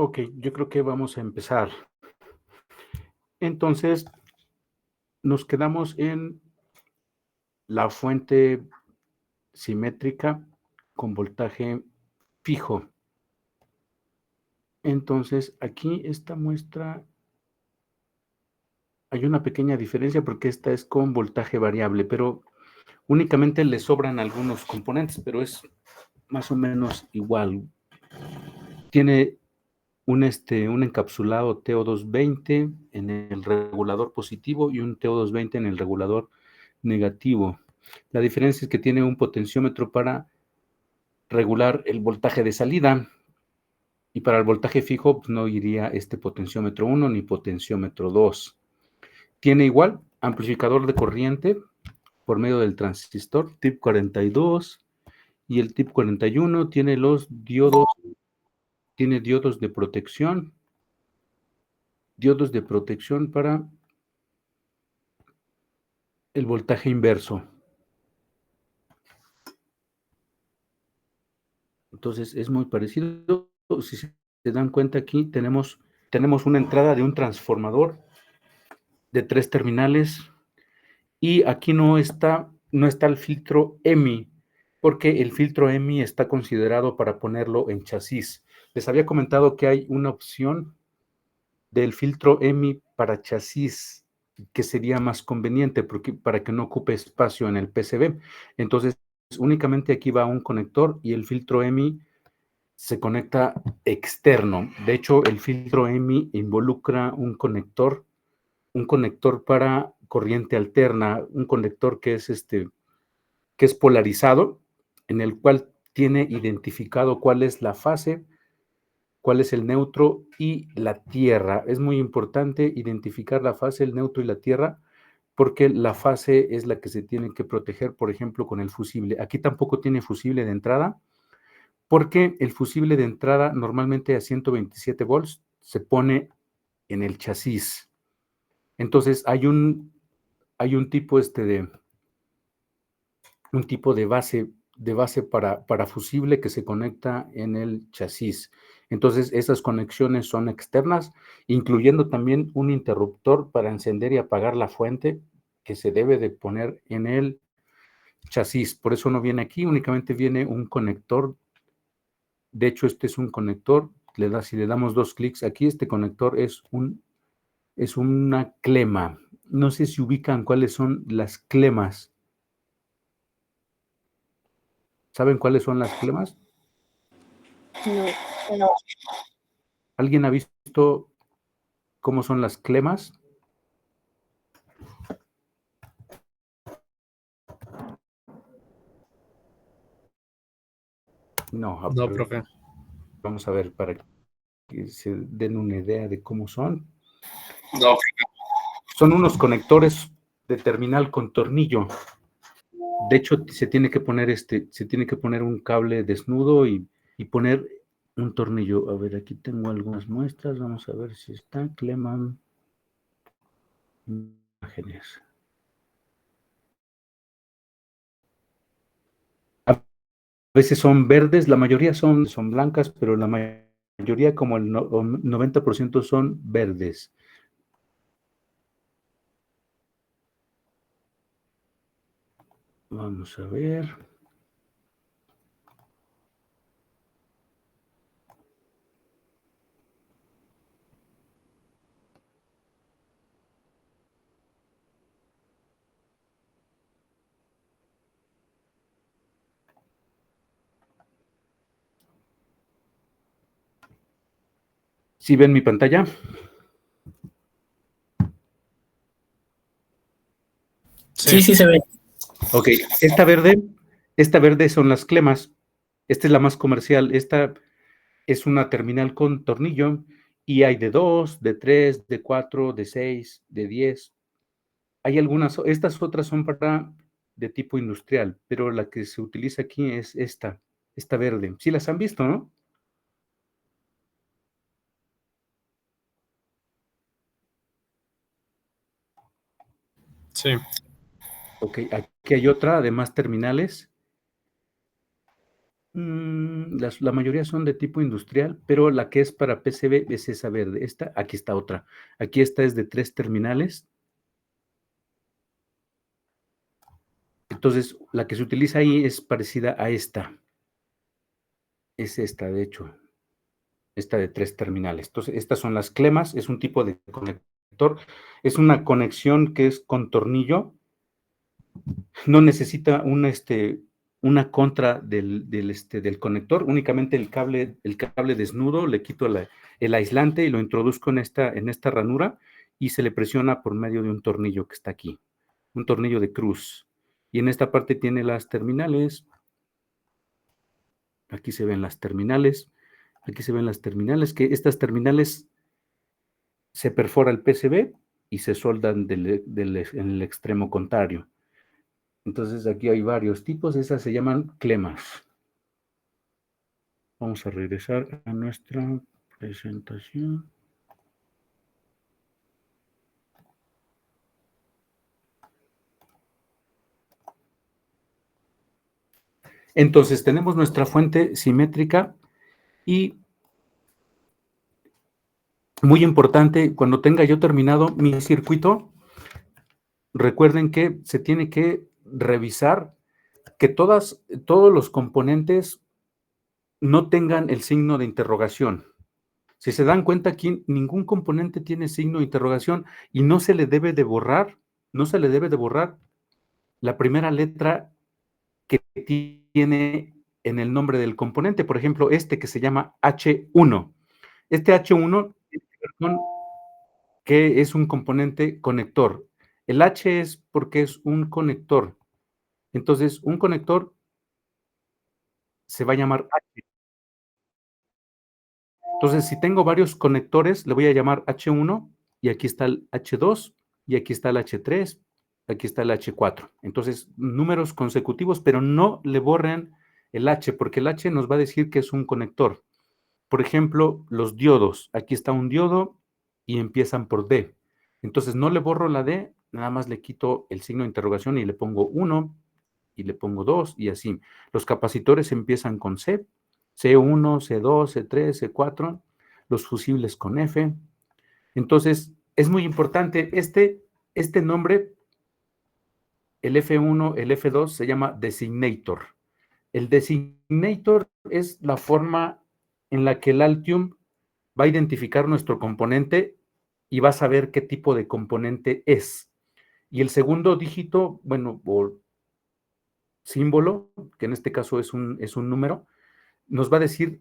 Ok, yo creo que vamos a empezar. Entonces, nos quedamos en la fuente simétrica con voltaje fijo. Entonces, aquí esta muestra, hay una pequeña diferencia porque esta es con voltaje variable, pero únicamente le sobran algunos componentes, pero es más o menos igual. Tiene un encapsulado TO220 en el regulador positivo y un TO220 en el regulador negativo. La diferencia es que tiene un potenciómetro para regular el voltaje de salida y para el voltaje fijo pues, no iría este potenciómetro 1 ni potenciómetro 2. Tiene igual amplificador de corriente por medio del transistor TIP 42 y el TIP 41 tiene los diodos, tiene diodos de protección para el voltaje inverso. Entonces es muy parecido. Si se dan cuenta aquí tenemos una entrada de un transformador de 3 terminales y aquí no está el filtro EMI porque el filtro EMI está considerado para ponerlo en chasis. Les había comentado que hay una opción del filtro EMI para chasis que sería más conveniente porque, para que no ocupe espacio en el PCB. Entonces, únicamente aquí va un conector y el filtro EMI se conecta externo. De hecho, el filtro EMI involucra un conector para corriente alterna, un conector que es polarizado, en el cual tiene identificado cuál es la fase, cuál es el neutro y la tierra. Es muy importante identificar la fase, el neutro y la tierra, porque la fase es la que se tiene que proteger, por ejemplo, con el fusible. Aquí tampoco tiene fusible de entrada, porque el fusible de entrada normalmente a 127 volts se pone en el chasis. Entonces hay un tipo de base para fusible que se conecta en el chasis. Entonces esas conexiones son externas, incluyendo también un interruptor para encender y apagar la fuente que se debe de poner en el chasis. Por eso no viene aquí, únicamente viene un conector. De hecho, este es un conector. Si le damos 2 clics aquí, este conector es una clema. No sé si ubican cuáles son las clemas. ¿Saben cuáles son las clemas? No. ¿Alguien ha visto cómo son las clemas? No, No, profe. vamos a ver para que se den una idea de cómo son. No. Son unos conectores de terminal con tornillo. De hecho, se tiene que poner un cable desnudo y poner un tornillo. A ver, aquí tengo algunas muestras. Vamos a ver si está. Clema. Imágenes. A veces son verdes, la mayoría son blancas, pero la mayoría, como el 90% son verdes. Vamos a ver. ¿Sí ven mi pantalla? Sí, sí se ve. Ok, esta verde son las clemas. Esta es la más comercial. Esta es una terminal con tornillo y hay de 2, de 3, de 4, de 6, de 10. Hay estas otras son de tipo industrial, pero la que se utiliza aquí es esta verde. Sí las han visto, ¿no? Sí. Ok, aquí hay otra de más terminales. La mayoría son de tipo industrial, pero la que es para PCB es esa verde. Aquí está otra. Aquí esta es de 3 terminales. Entonces, la que se utiliza ahí es parecida a esta. Es esta, de hecho. Esta de 3 terminales. Entonces, estas son las clemas. Es un tipo de conector. Es una conexión que es con tornillo. No necesita una contra del conector, únicamente el cable desnudo, le quito el aislante y lo introduzco en esta ranura y se le presiona por medio de un tornillo que está aquí, un tornillo de cruz. Y en esta parte tiene las terminales. Aquí se ven las terminales. Aquí se ven las terminales, que estas terminales se perfora el PCB y se soldan en el extremo contrario. Entonces aquí hay varios tipos, esas se llaman clemas. Vamos a regresar a nuestra presentación. Entonces tenemos nuestra fuente simétrica y muy importante, cuando tenga yo terminado mi circuito, recuerden que se tiene que revisar que todos los componentes no tengan el signo de interrogación. Si se dan cuenta, aquí ningún componente tiene signo de interrogación y no se le debe de borrar la primera letra que tiene en el nombre del componente. Por ejemplo, este que se llama H1. Este H1 tiene que ver con que es un componente conector. El H es porque es un conector. Entonces, un conector se va a llamar H. Entonces, si tengo varios conectores, le voy a llamar H1 y aquí está el H2 y aquí está el H3, aquí está el H4. Entonces, números consecutivos, pero no le borren el H, porque el H nos va a decir que es un conector. Por ejemplo, los diodos. Aquí está un diodo y empiezan por D. Entonces, no le borro la D, nada más le quito el signo de interrogación y le pongo 1 y le pongo 2 y así. Los capacitores empiezan con C, C1, C2, C3, C4, los fusibles con F. Entonces, es muy importante, este nombre, el F1, el F2, se llama designator. El designator es la forma en la que el Altium va a identificar nuestro componente y va a saber qué tipo de componente es. Y el segundo dígito, bueno, o símbolo, que en este caso es un número, nos va a decir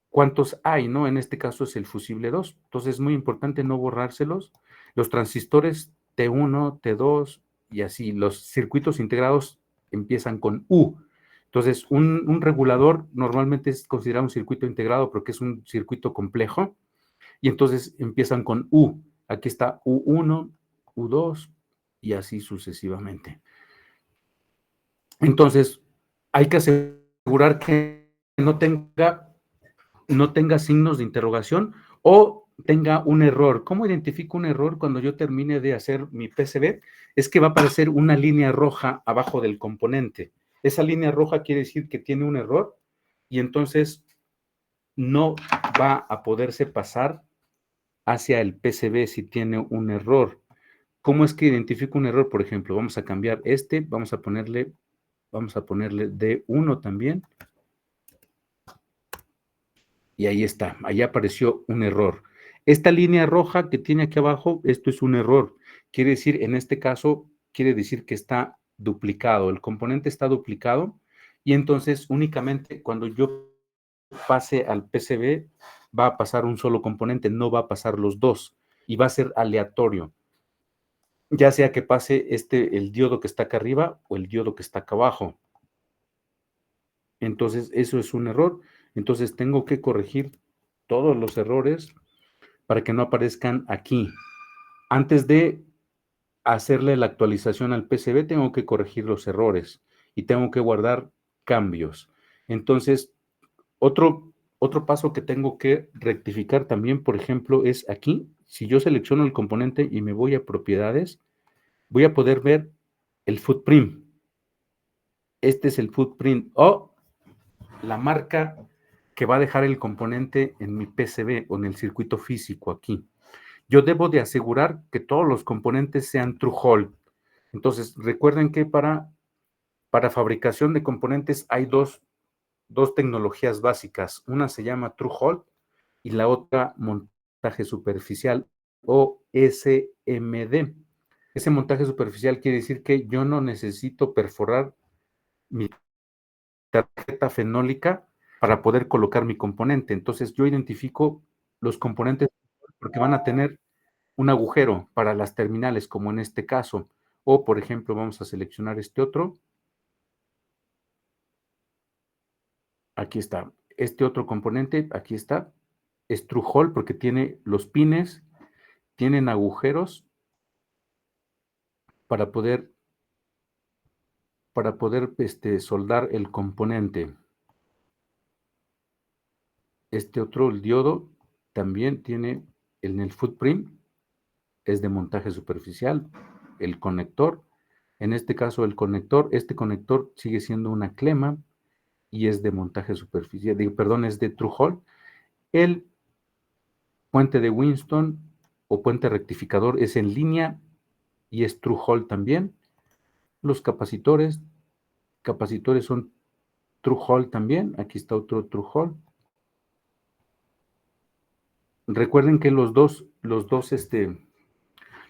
cuántos hay, ¿no? En este caso es el fusible 2. Entonces es muy importante no borrárselos. Los transistores T1, T2 y así. Los circuitos integrados empiezan con U. Entonces, un regulador normalmente es considerado un circuito integrado porque es un circuito complejo y entonces empiezan con U. Aquí está U1, U2 y así sucesivamente. Entonces, hay que asegurar que no tenga signos de interrogación o tenga un error. ¿Cómo identifico un error cuando yo termine de hacer mi PCB? Es que va a aparecer una línea roja abajo del componente. Esa línea roja quiere decir que tiene un error y entonces no va a poderse pasar hacia el PCB si tiene un error. ¿Cómo es que identifico un error? Por ejemplo, vamos a cambiar vamos a ponerle D1 también. Y ahí está, ahí apareció un error. Esta línea roja que tiene aquí abajo, esto es un error. Quiere decir, en este caso, quiere decir que está duplicado. El componente está duplicado y entonces únicamente cuando yo pase al PCB va a pasar un solo componente, no va a pasar los dos y va a ser aleatorio. Ya sea que pase el diodo que está acá arriba o el diodo que está acá abajo. Entonces, eso es un error. Entonces, tengo que corregir todos los errores para que no aparezcan aquí. Antes de hacerle la actualización al PCB, tengo que corregir los errores y tengo que guardar cambios. Entonces, otro paso que tengo que rectificar también, por ejemplo, es aquí. Si yo selecciono el componente y me voy a propiedades, voy a poder ver el footprint. Este es el footprint. la marca que va a dejar el componente en mi PCB o en el circuito físico aquí. Yo debo de asegurar que todos los componentes sean Through-Hole. Entonces, recuerden que para fabricación de componentes hay dos tecnologías básicas. Una se llama Through-Hole y la otra montaje superficial o SMD. Ese montaje superficial quiere decir que yo no necesito perforar mi tarjeta fenólica para poder colocar mi componente. Entonces yo identifico los componentes porque van a tener un agujero para las terminales, como en este caso. O, por ejemplo, vamos a seleccionar este otro. Aquí está. Este otro componente, aquí está, es Through-Hole porque tiene los pines, tienen agujeros para poder soldar el componente. Este otro, el diodo, también tiene en el footprint, es de montaje superficial, el conector, en este caso el conector, este conector sigue siendo una clema y es de montaje superficial, perdón, es de Through-Hole. El puente de Winston o puente rectificador es en línea y es Through-Hole también. Los capacitores son Through-Hole también, aquí está otro Through-Hole. Recuerden que los dos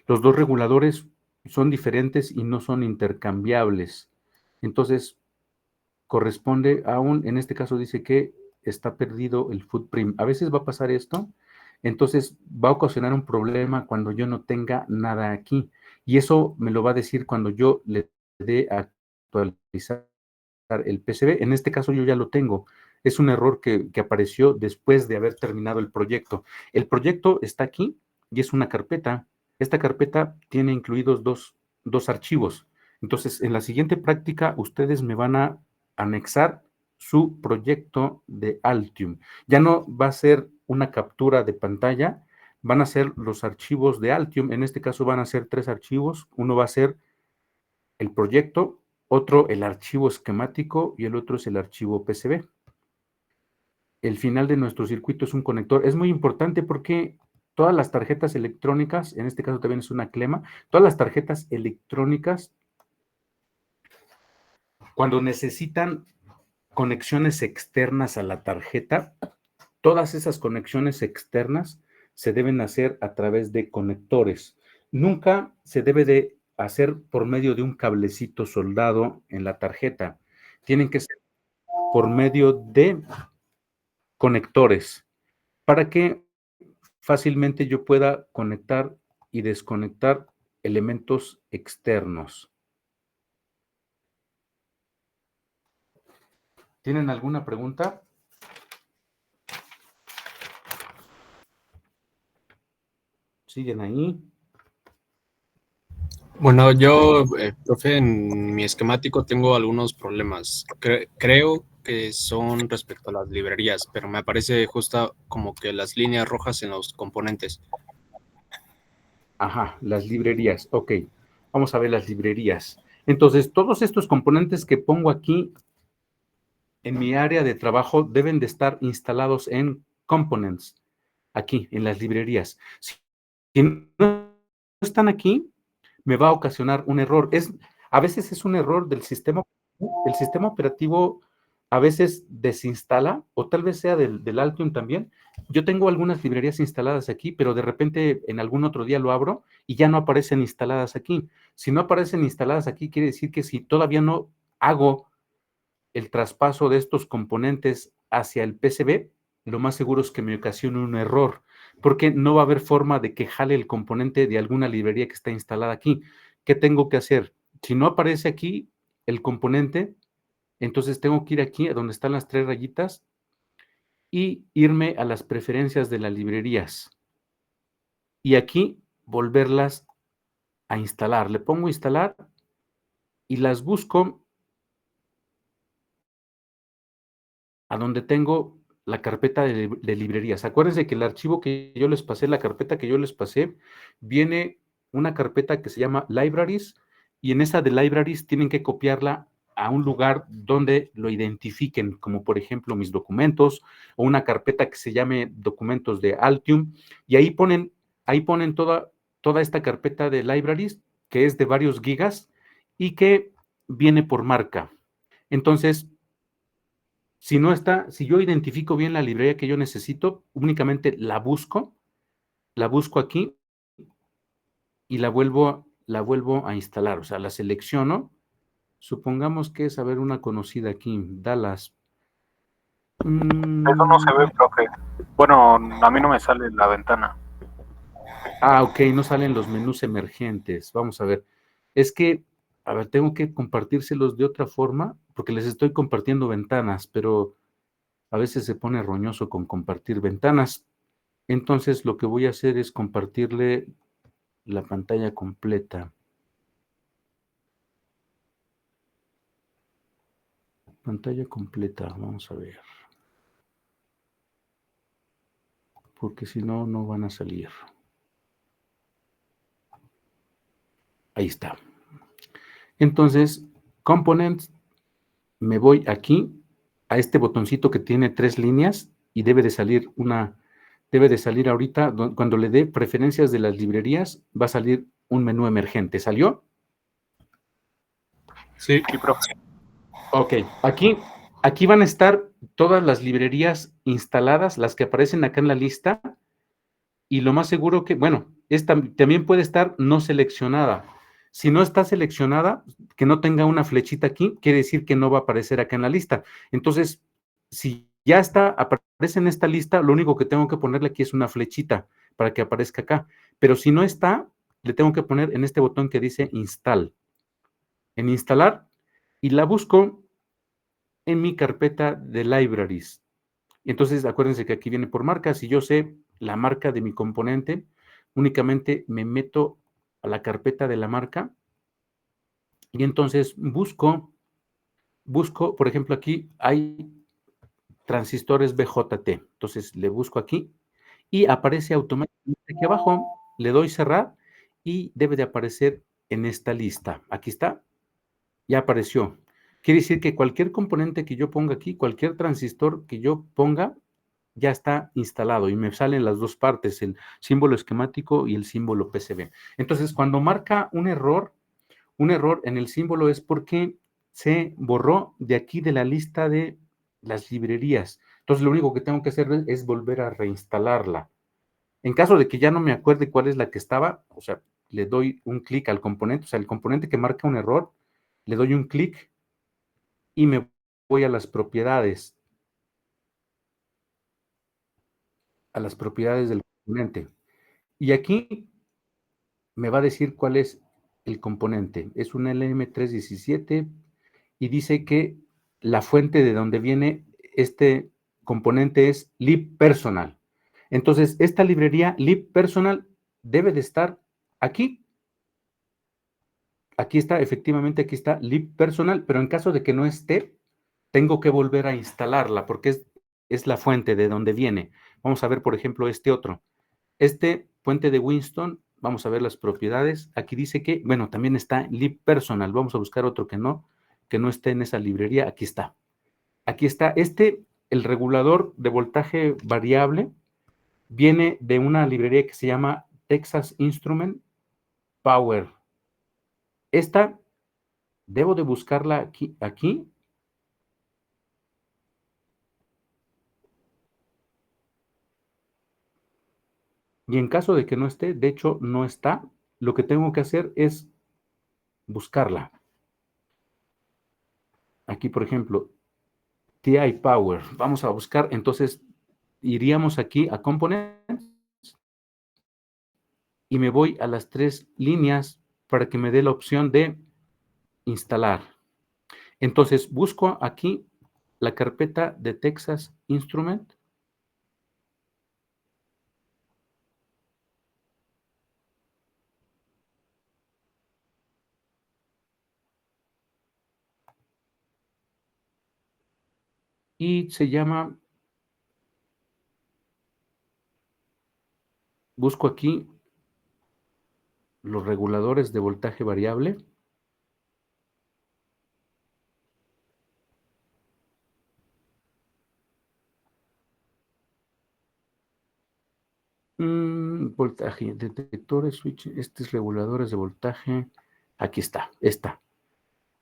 reguladores son diferentes y no son intercambiables. Entonces, corresponde a en este caso dice que está perdido el footprint. A veces va a pasar esto, entonces va a ocasionar un problema cuando yo no tenga nada aquí. Y eso me lo va a decir cuando yo le dé a actualizar el PCB. En este caso yo ya lo tengo. Es un error que apareció después de haber terminado el proyecto. El proyecto está aquí y es una carpeta. Esta carpeta tiene incluidos dos archivos. Entonces, en la siguiente práctica, ustedes me van a anexar su proyecto de Altium. Ya no va a ser una captura de pantalla, van a ser los archivos de Altium. En este caso van a ser 3 archivos. Uno va a ser el proyecto, otro el archivo esquemático y el otro es el archivo PCB. El final de nuestro circuito es un conector. Es muy importante porque todas las tarjetas electrónicas, en este caso también es una clema, todas las tarjetas electrónicas, cuando necesitan conexiones externas a la tarjeta, todas esas conexiones externas se deben hacer a través de conectores. Nunca se debe de hacer por medio de un cablecito soldado en la tarjeta. Tienen que ser por medio de conectores para que fácilmente yo pueda conectar y desconectar elementos externos. ¿Tienen alguna pregunta? ¿Siguen ahí? Bueno, yo, profe, en mi esquemático tengo algunos problemas. Creo que son respecto a las librerías, pero me aparece justo como que las líneas rojas en los componentes. Ajá, las librerías. Ok, vamos a ver las librerías. Entonces, todos estos componentes que pongo aquí en mi área de trabajo deben de estar instalados en Components, aquí, en las librerías. Si no están aquí, me va a ocasionar un error. A veces es un error del sistema. El sistema operativo a veces desinstala, o tal vez sea del Altium también. Yo tengo algunas librerías instaladas aquí, pero de repente en algún otro día lo abro y ya no aparecen instaladas aquí. Si no aparecen instaladas aquí, quiere decir que si todavía no hago el traspaso de estos componentes hacia el PCB, lo más seguro es que me ocasione un error, porque no va a haber forma de que jale el componente de alguna librería que está instalada aquí. ¿Qué tengo que hacer? Si no aparece aquí el componente, entonces tengo que ir aquí a donde están las 3 rayitas y irme a las preferencias de las librerías. Y aquí volverlas a instalar. Le pongo instalar y las busco a donde tengo la carpeta de librerías. Acuérdense que el archivo que yo les pasé, la carpeta que yo les pasé, viene una carpeta que se llama Libraries y en esa de Libraries tienen que copiarla a un lugar donde lo identifiquen, como por ejemplo mis documentos, o una carpeta que se llame documentos de Altium, y ahí ponen toda esta carpeta de libraries, que es de varios gigas, y que viene por marca. Entonces, si yo identifico bien la librería que yo necesito, únicamente la busco aquí y la vuelvo a instalar, o sea, la selecciono. Supongamos que es, a ver, una conocida aquí, Dallas. Eso no se ve, profe. Bueno, a mí no me sale en la ventana. Ok, no salen los menús emergentes. Vamos a ver. Es que, a ver, tengo que compartírselos de otra forma, porque les estoy compartiendo ventanas, pero a veces se pone roñoso con compartir ventanas. Entonces, lo que voy a hacer es compartirle la pantalla completa. Pantalla completa, vamos a ver. Porque si no, no van a salir. Ahí está. Entonces, Components, me voy aquí a este botoncito que tiene 3 líneas y debe de salir ahorita, cuando le dé preferencias de las librerías, va a salir un menú emergente. ¿Salió? Sí, profe. Ok, aquí van a estar todas las librerías instaladas, las que aparecen acá en la lista, y lo más seguro que, bueno, también puede estar no seleccionada. Si no está seleccionada, que no tenga una flechita aquí, quiere decir que no va a aparecer acá en la lista. Entonces, si ya aparece en esta lista, lo único que tengo que ponerle aquí es una flechita para que aparezca acá. Pero si no está, le tengo que poner en este botón que dice Install. En Instalar, y la busco en mi carpeta de Libraries. Entonces, acuérdense que aquí viene por marca. Si yo sé la marca de mi componente, únicamente me meto a la carpeta de la marca y entonces busco, por ejemplo, aquí hay transistores BJT. Entonces, le busco aquí y aparece automáticamente aquí abajo. Le doy cerrar y debe de aparecer en esta lista. Aquí está, ya apareció. Quiere decir que cualquier componente que yo ponga aquí, cualquier transistor que yo ponga, ya está instalado y me salen las dos partes, el símbolo esquemático y el símbolo PCB. Entonces, cuando marca un error en el símbolo es porque se borró de aquí de la lista de las librerías. Entonces, lo único que tengo que hacer es volver a reinstalarla. En caso de que ya no me acuerde cuál es la que estaba, o sea, le doy un clic al componente, o sea, el componente que marca un error, le doy un clic y me voy a las propiedades del componente. Y aquí me va a decir cuál es el componente. Es un LM317 y dice que la fuente de donde viene este componente es libpersonal. Entonces, esta librería libpersonal debe de estar aquí. Aquí está, efectivamente, aquí está libpersonal, pero en caso de que no esté, tengo que volver a instalarla porque es la fuente de donde viene. Vamos a ver, por ejemplo, este otro. Este puente de Winston, vamos a ver las propiedades. Aquí dice que, bueno, también está libpersonal. Vamos a buscar otro que no esté en esa librería. Aquí está. Aquí está. El regulador de voltaje variable, viene de una librería que se llama Texas Instrument Power. Esta debo de buscarla aquí. Y en caso de que no esté, de hecho no está, lo que tengo que hacer es buscarla. Aquí, por ejemplo, TI Power. Vamos a buscar, entonces iríamos aquí a Components y me voy a las 3 líneas para que me dé la opción de instalar. Entonces busco aquí la carpeta de Texas Instrument. Y se llama, busco aquí los reguladores de voltaje variable. Voltaje, detectores, switch, este es reguladores de voltaje. Aquí está, esta.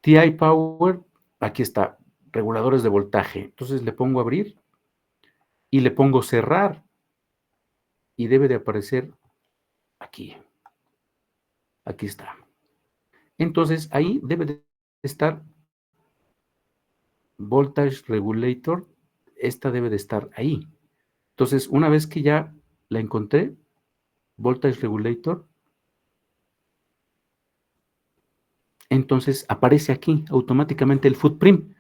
TI Power, aquí está, reguladores de voltaje. Entonces le pongo abrir y le pongo cerrar y debe de aparecer aquí. Aquí está. Entonces ahí debe de estar Voltage Regulator. Esta debe de estar ahí. Entonces, una vez que ya la encontré, Voltage Regulator, entonces aparece aquí automáticamente el footprint.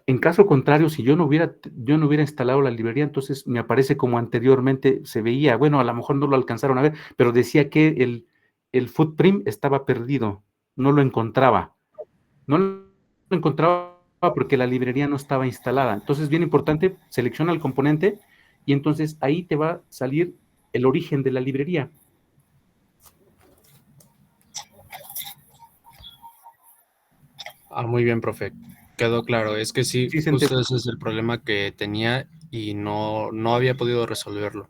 En caso contrario, si yo no hubiera instalado la librería, entonces me aparece como anteriormente se veía. Bueno, a lo mejor no lo alcanzaron a ver, pero decía que el footprint estaba perdido, no lo encontraba. No lo encontraba porque la librería no estaba instalada. Entonces, bien importante, selecciona el componente y entonces ahí te va a salir el origen de la librería. Muy bien, profe. Quedó claro. Es que sí, Sí, justo ese es el problema que tenía y no había podido resolverlo.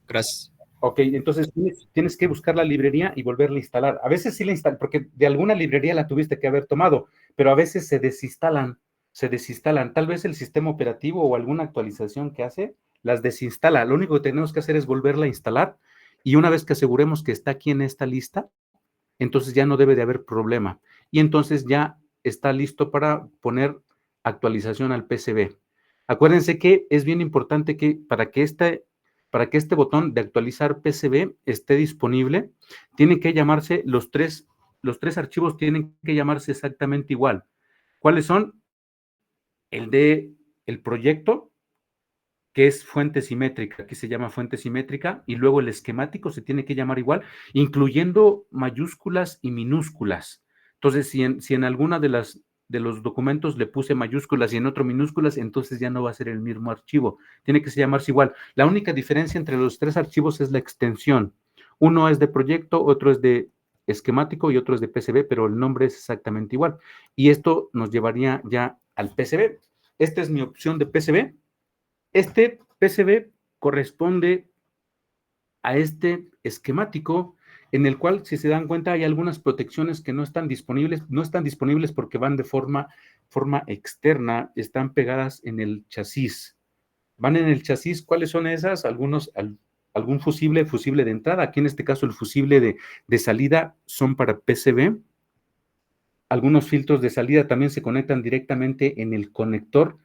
Gracias. Ok, entonces tienes que buscar la librería y volverla a instalar. A veces sí la instalan, porque de alguna librería la tuviste que haber tomado, pero a veces se desinstalan. Tal vez el sistema operativo o alguna actualización que hace, las desinstala. Lo único que tenemos que hacer es volverla a instalar y una vez que aseguremos que está aquí en esta lista, entonces ya no debe de haber problema. Y entonces ya está listo para poner actualización al PCB. Acuérdense que es bien importante que para que este botón de actualizar PCB esté disponible, tienen que llamarse los tres archivos tienen que llamarse exactamente igual. ¿Cuáles son? El de el proyecto, que es fuente simétrica, aquí se llama fuente simétrica, y luego el esquemático se tiene que llamar igual, incluyendo mayúsculas y minúsculas. Entonces, si en alguna de los documentos le puse mayúsculas y en otro minúsculas, entonces ya no va a ser el mismo archivo. Tiene que llamarse igual. La única diferencia entre los tres archivos es la extensión. Uno es de proyecto, otro es de esquemático y otro es de PCB, pero el nombre es exactamente igual. Y esto nos llevaría ya al PCB. Esta es mi opción de PCB. Este PCB corresponde a este esquemático en el cual, si se dan cuenta, hay algunas protecciones que no están disponibles porque van de forma externa, están pegadas en el chasis. Van en el chasis, ¿cuáles son esas? Algún fusible de entrada, aquí en este caso el fusible de salida son para PCB. Algunos filtros de salida también se conectan directamente en el conector.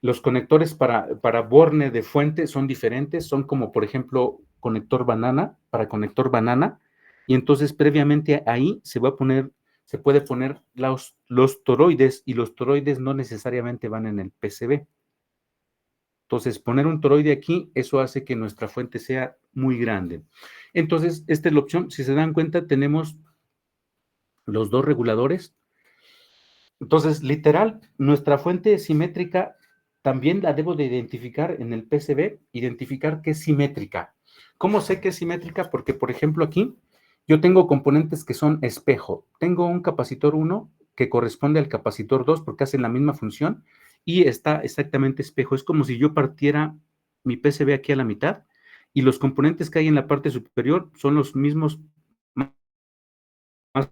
Los conectores para borne de fuente son diferentes, son como, por ejemplo, conector banana, y entonces previamente ahí se puede poner los toroides, y los toroides no necesariamente van en el PCB. Entonces, poner un toroide aquí, eso hace que nuestra fuente sea muy grande. Entonces, esta es la opción. Si se dan cuenta, tenemos los dos reguladores. Entonces, literal, nuestra fuente simétrica también la debo de identificar en el PCB, identificar que es simétrica. ¿Cómo sé que es simétrica? Porque, por ejemplo, aquí yo tengo componentes que son espejo. Tengo un capacitor 1 que corresponde al capacitor 2 porque hacen la misma función y está exactamente espejo. Es como si yo partiera mi PCB aquí a la mitad y los componentes que hay en la parte superior son los mismos, más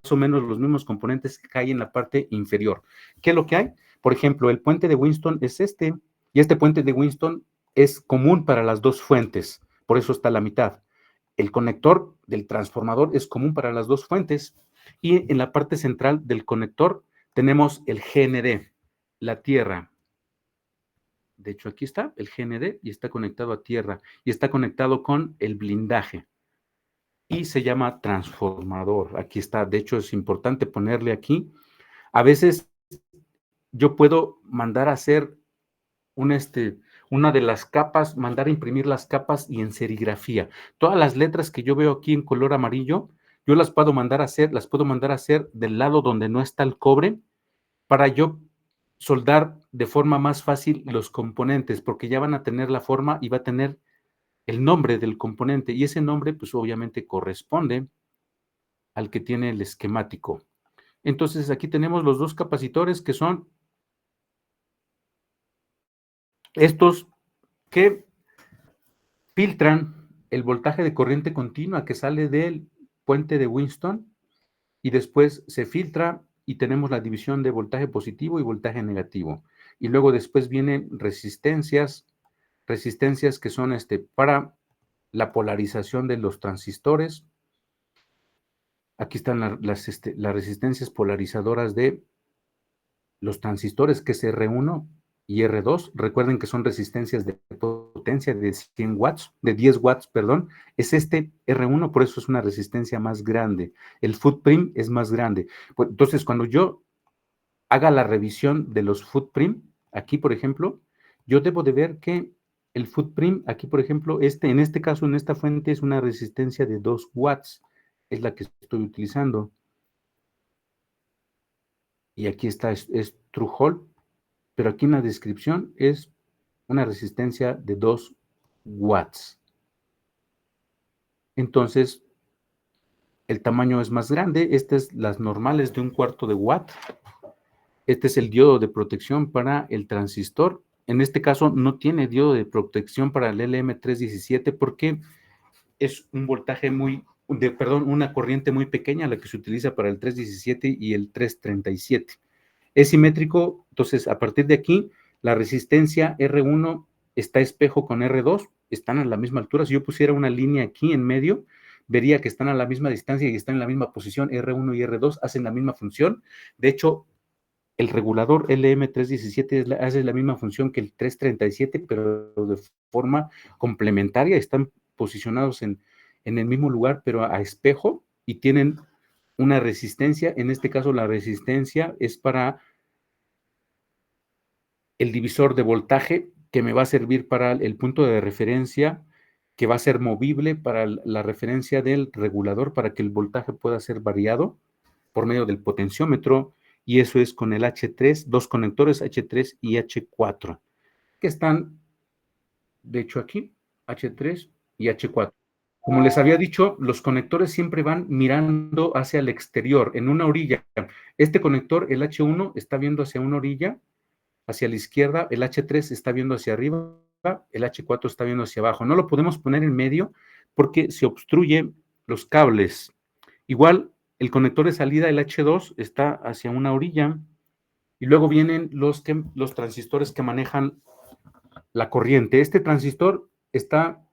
o menos los mismos componentes que hay en la parte inferior. ¿Qué es lo que hay? Por ejemplo, el puente de Winston es este, y este puente de Winston es común para las dos fuentes, por eso está a la mitad. El conector del transformador es común para las dos fuentes, y en la parte central del conector tenemos el GND, la tierra. De hecho, aquí está el GND y está conectado a tierra, y está conectado con el blindaje. Y se llama transformador. Aquí está, de hecho es importante ponerle aquí. A veces yo puedo mandar a hacer una de las capas, mandar a imprimir las capas y en serigrafía. Todas las letras que yo veo aquí en color amarillo, yo las puedo mandar a hacer del lado donde no está el cobre para yo soldar de forma más fácil los componentes, porque ya van a tener la forma y va a tener el nombre del componente, y ese nombre pues obviamente corresponde al que tiene el esquemático. Entonces aquí tenemos los dos capacitores que son estos que filtran el voltaje de corriente continua que sale del puente de Winston y después se filtra y tenemos la división de voltaje positivo y voltaje negativo. Y luego después vienen resistencias que son para la polarización de los transistores. Aquí están las resistencias polarizadoras de los transistores, que es R1 y R2. Recuerden que son resistencias de potencia de 100 watts, de 10 watts, perdón. Es R1, por eso es una resistencia más grande. El footprint es más grande. Pues, entonces, cuando yo haga la revisión de los footprint, aquí, por ejemplo, yo debo de ver que el footprint, aquí, por ejemplo, en este caso, en esta fuente, es una resistencia de 2 watts, es la que estoy utilizando. Y aquí está, es True Hall, pero aquí en la descripción es una resistencia de 2 watts. Entonces, el tamaño es más grande. Estas es las normales de 1/4 de watt. Este es el diodo de protección para el transistor. En este caso no tiene diodo de protección para el LM317 porque es un voltaje una corriente muy pequeña la que se utiliza para el 317 y el 337. Es simétrico, entonces a partir de aquí la resistencia R1 está espejo con R2, están a la misma altura. Si yo pusiera una línea aquí en medio, vería que están a la misma distancia y están en la misma posición. R1 y R2 hacen la misma función. De hecho, el regulador LM317 hace la misma función que el 337, pero de forma complementaria. Están posicionados en el mismo lugar, pero a espejo, y tienen una resistencia. En este caso, la resistencia es para el divisor de voltaje que me va a servir para el punto de referencia, que va a ser movible para la referencia del regulador, para que el voltaje pueda ser variado por medio del potenciómetro, y eso es con el H3, dos conectores H3 y H4, que están, de hecho, aquí, H3 y H4. Como les había dicho, los conectores siempre van mirando hacia el exterior, en una orilla. Este conector, el H1, está viendo hacia una orilla, hacia la izquierda, el H3 está viendo hacia arriba, el H4 está viendo hacia abajo. No lo podemos poner en medio porque se obstruyen los cables. Igual, el conector de salida, el H2, está hacia una orilla, y luego vienen los transistores que manejan la corriente. Este transistor está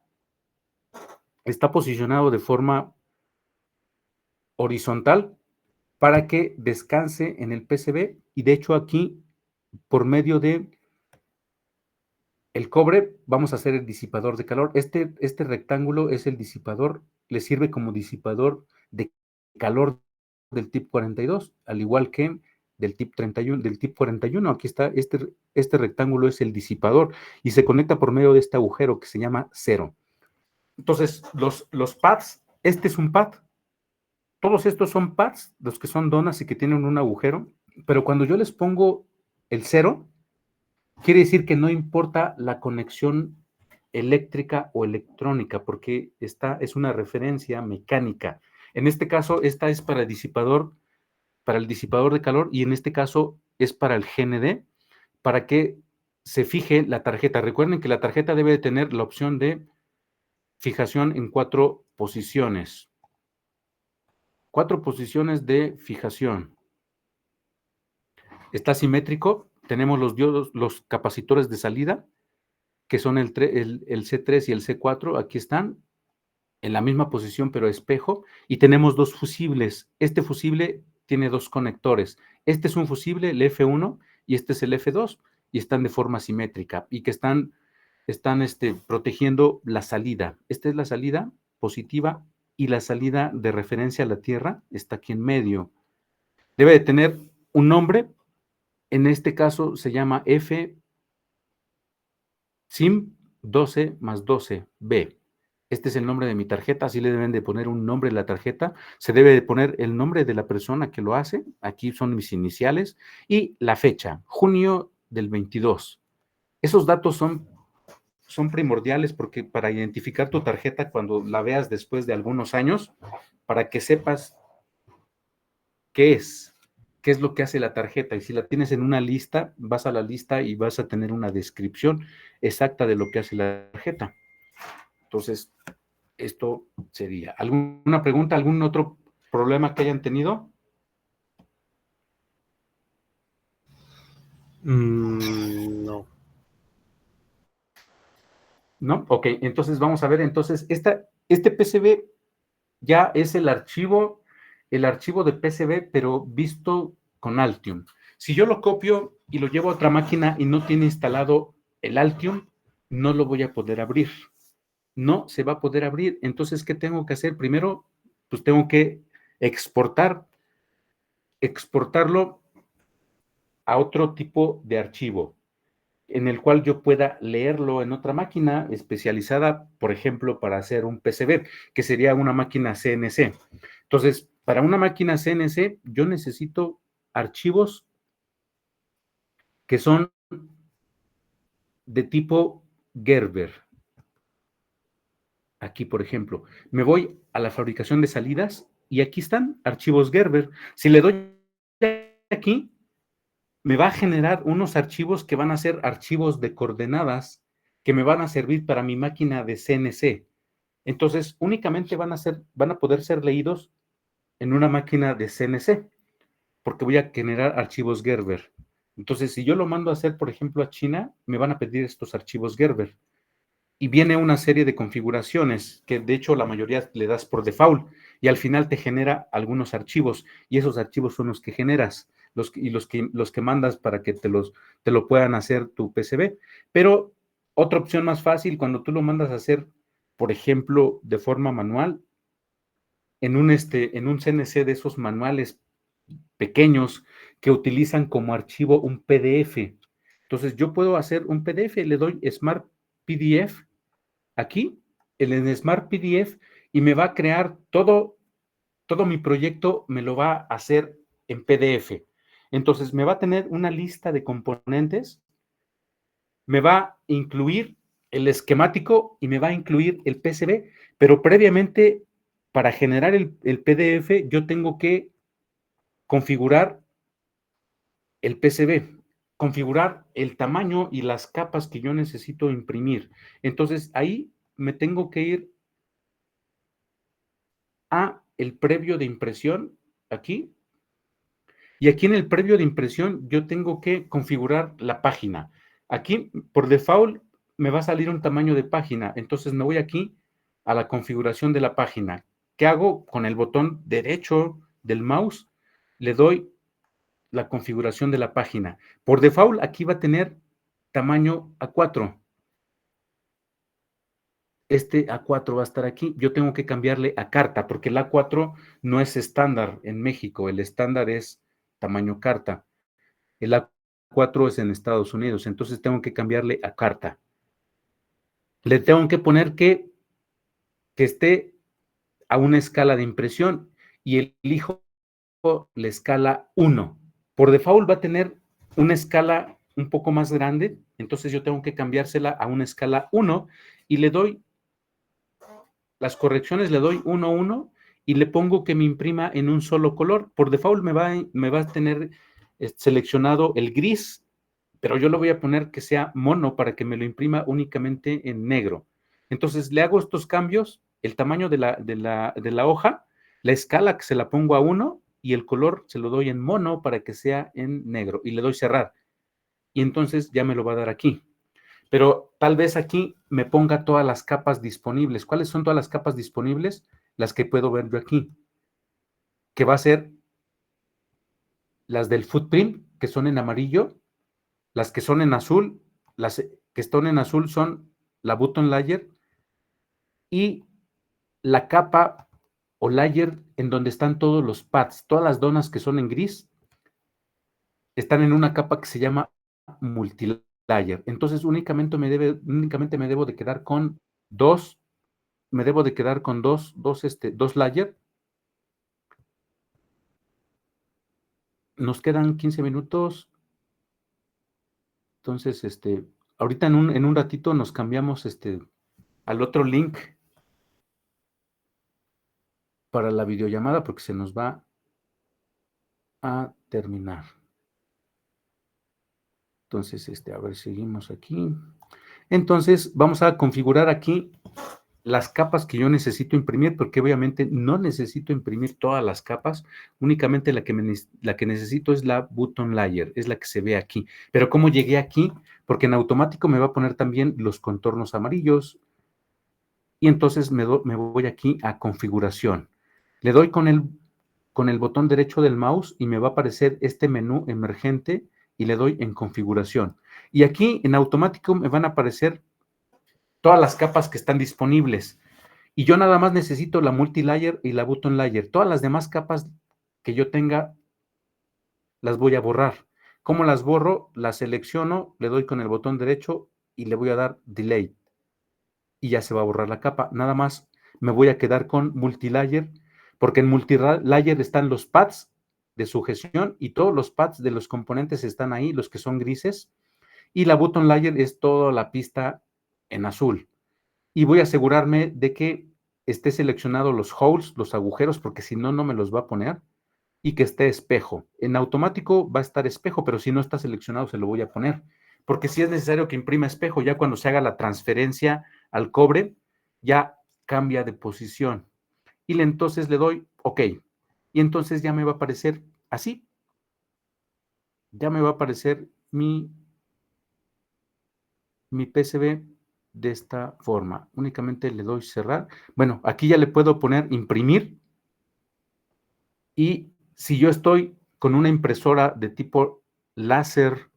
posicionado de forma horizontal para que descanse en el PCB, y de hecho aquí, por medio de el cobre, vamos a hacer el disipador de calor. Este rectángulo es el disipador, le sirve como disipador de calor del tip 42, al igual que del tip 31, del tip 41. Aquí está, este rectángulo es el disipador y se conecta por medio de este agujero que se llama 0. Entonces, los pads, este es un pad. Todos estos son pads, los que son donas y que tienen un agujero, pero cuando yo les pongo el 0, quiere decir que no importa la conexión eléctrica o electrónica, porque esta es una referencia mecánica. En este caso, esta es para el disipador de calor, y en este caso es para el GND, para que se fije la tarjeta. Recuerden que la tarjeta debe de tener la opción de fijación en 4 posiciones. 4 posiciones de fijación. Está simétrico. Tenemos los diodos, los capacitores de salida, que son el C3 y el C4. Aquí están en la misma posición, pero espejo. Y tenemos 2 fusibles. Este fusible tiene 2 conectores. Este es un fusible, el F1, y este es el F2, y están de forma simétrica, y que están protegiendo la salida. Esta es la salida positiva, y la salida de referencia a la Tierra está aquí en medio. Debe de tener un nombre. En este caso se llama FSIM 12 más 12B. Este es el nombre de mi tarjeta, así le deben de poner un nombre a la tarjeta. Se debe de poner el nombre de la persona que lo hace. Aquí son mis iniciales y la fecha, junio del 22. Esos datos son primordiales porque para identificar tu tarjeta cuando la veas después de algunos años, para que sepas qué es lo que hace la tarjeta. Y si la tienes en una lista, vas a la lista y vas a tener una descripción exacta de lo que hace la tarjeta. Entonces, Esto sería. ¿Alguna pregunta, algún otro problema que hayan tenido? No. ¿No? Ok, entonces vamos a ver, entonces este PCB ya es el archivo de PCB, pero visto con Altium. Si yo lo copio y lo llevo a otra máquina y no tiene instalado el Altium, no lo voy a poder abrir. No se va a poder abrir. Entonces, ¿qué tengo que hacer? Primero, pues tengo que exportarlo a otro tipo de archivo, en el cual yo pueda leerlo en otra máquina especializada, por ejemplo, para hacer un PCB, que sería una máquina CNC. Entonces, para una máquina CNC, yo necesito archivos que son de tipo Gerber. Aquí, por ejemplo, me voy a la fabricación de salidas y aquí están archivos Gerber. Si le doy aquí, me va a generar unos archivos que van a ser archivos de coordenadas que me van a servir para mi máquina de CNC. Entonces, únicamente van a poder ser leídos en una máquina de CNC, porque voy a generar archivos Gerber. Entonces, si yo lo mando a hacer, por ejemplo, a China, me van a pedir estos archivos Gerber. Y viene una serie de configuraciones que de hecho la mayoría le das por default y al final te genera algunos archivos y esos archivos son los que generas los que mandas para que te lo puedan hacer tu PCB. Pero otra opción más fácil, cuando tú lo mandas a hacer, por ejemplo, de forma manual, en un CNC de esos manuales pequeños que utilizan como archivo un PDF. Entonces yo puedo hacer un PDF, le doy Smart PDF aquí, en Smart PDF, y me va a crear todo mi proyecto, me lo va a hacer en PDF. Entonces, me va a tener una lista de componentes, me va a incluir el esquemático y me va a incluir el PCB, pero previamente, para generar el PDF, yo tengo que configurar el PCB, configurar el tamaño y las capas que yo necesito imprimir. Entonces, ahí me tengo que ir a el previo de impresión, aquí, y aquí en el previo de impresión yo tengo que configurar la página. Aquí, por default, me va a salir un tamaño de página, entonces me voy aquí a la configuración de la página. ¿Qué hago? Con el botón derecho del mouse, le doy la configuración de la página. Por default, aquí va a tener tamaño A4. Este A4 va a estar aquí. Yo tengo que cambiarle a carta, porque el A4 no es estándar en México. El estándar es tamaño carta. El A4 es en Estados Unidos, entonces tengo que cambiarle a carta. Le tengo que poner que esté a una escala de impresión y elijo la escala 1. Por default va a tener una escala un poco más grande, entonces yo tengo que cambiársela a una escala 1 y le doy las correcciones, le doy 1, 1 y le pongo que me imprima en un solo color. Por default me va a tener seleccionado el gris, pero yo le voy a poner que sea mono para que me lo imprima únicamente en negro. Entonces le hago estos cambios, el tamaño de la hoja, la escala que se la pongo a 1 y el color se lo doy en mono para que sea en negro y le doy cerrar. Y entonces ya me lo va a dar aquí. Pero tal vez aquí me ponga todas las capas disponibles. ¿Cuáles son todas las capas disponibles? Las que puedo ver yo aquí. Que va a ser las del footprint, que son en amarillo, las que son en azul, las que están en azul son la button layer y la capa o layer en donde están todos los pads. Todas las donas que son en gris están en una capa que se llama multilayer. Entonces únicamente me debo de quedar con dos layer. Nos quedan 15 minutos. Entonces, ahorita en un ratito nos cambiamos al otro link para la videollamada porque se nos va a terminar. Entonces, a ver, seguimos aquí. Entonces, vamos a configurar aquí las capas que yo necesito imprimir, porque obviamente no necesito imprimir todas las capas, únicamente la que necesito es la button layer, es la que se ve aquí. Pero ¿cómo llegué aquí? Porque en automático me va a poner también los contornos amarillos, y entonces me voy aquí a configuración. Le doy con el botón derecho del mouse y me va a aparecer este menú emergente y le doy en configuración. Y aquí en automático me van a aparecer todas las capas que están disponibles. Y yo nada más necesito la multilayer y la button layer. Todas las demás capas que yo tenga las voy a borrar. ¿Cómo las borro? Las selecciono, le doy con el botón derecho y le voy a dar delete. Y ya se va a borrar la capa. Nada más me voy a quedar con multilayer, porque en multilayer están los pads de sujeción y todos los pads de los componentes están ahí, los que son grises, y la button layer es toda la pista en azul. Y voy a asegurarme de que esté seleccionado los holes, los agujeros, porque si no, no me los va a poner, y que esté espejo. En automático va a estar espejo, pero si no está seleccionado se lo voy a poner, porque si es necesario que imprima espejo, ya cuando se haga la transferencia al cobre, ya cambia de posición. Y entonces le doy OK. Y entonces ya me va a aparecer así. Ya me va a aparecer mi PCB de esta forma. Únicamente le doy cerrar. Bueno, aquí ya le puedo poner imprimir. Y si yo estoy con una impresora de tipo láser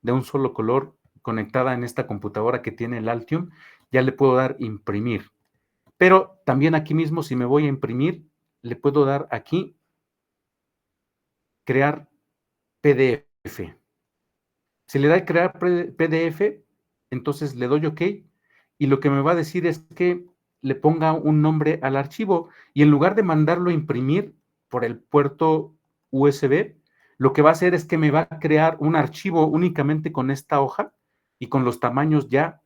de un solo color conectada en esta computadora que tiene el Altium, ya le puedo dar imprimir. Pero también aquí mismo, si me voy a imprimir, le puedo dar aquí crear PDF. Si le da crear PDF, entonces le doy OK y lo que me va a decir es que le ponga un nombre al archivo y en lugar de mandarlo a imprimir por el puerto USB, lo que va a hacer es que me va a crear un archivo únicamente con esta hoja y con los tamaños ya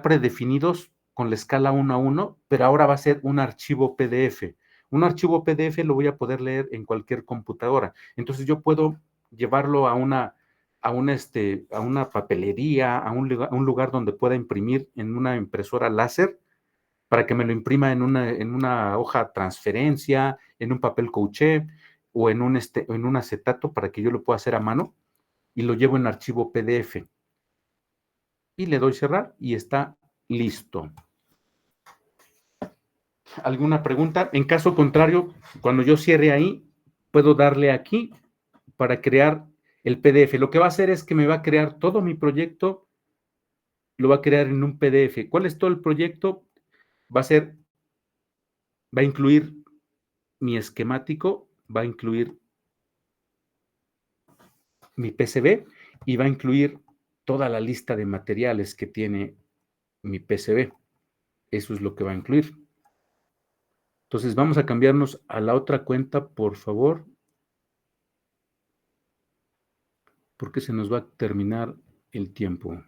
predefinidos con la escala 1:1, pero ahora va a ser un archivo PDF. Un archivo PDF lo voy a poder leer en cualquier computadora. Entonces yo puedo llevarlo a una papelería, a un lugar donde pueda imprimir en una impresora láser para que me lo imprima en una hoja transferencia, en un papel couché o en un acetato para que yo lo pueda hacer a mano y lo llevo en archivo PDF. Y le doy cerrar y está listo. ¿Alguna pregunta? En caso contrario, cuando yo cierre ahí, puedo darle aquí para crear el PDF. Lo que va a hacer es que me va a crear todo mi proyecto, lo va a crear en un PDF. ¿Cuál es todo el proyecto? Va a incluir mi esquemático, va a incluir mi PCB y va a incluir toda la lista de materiales que tiene mi PCB. Eso es lo que va a incluir. Entonces vamos a cambiarnos a la otra cuenta, por favor, porque se nos va a terminar el tiempo.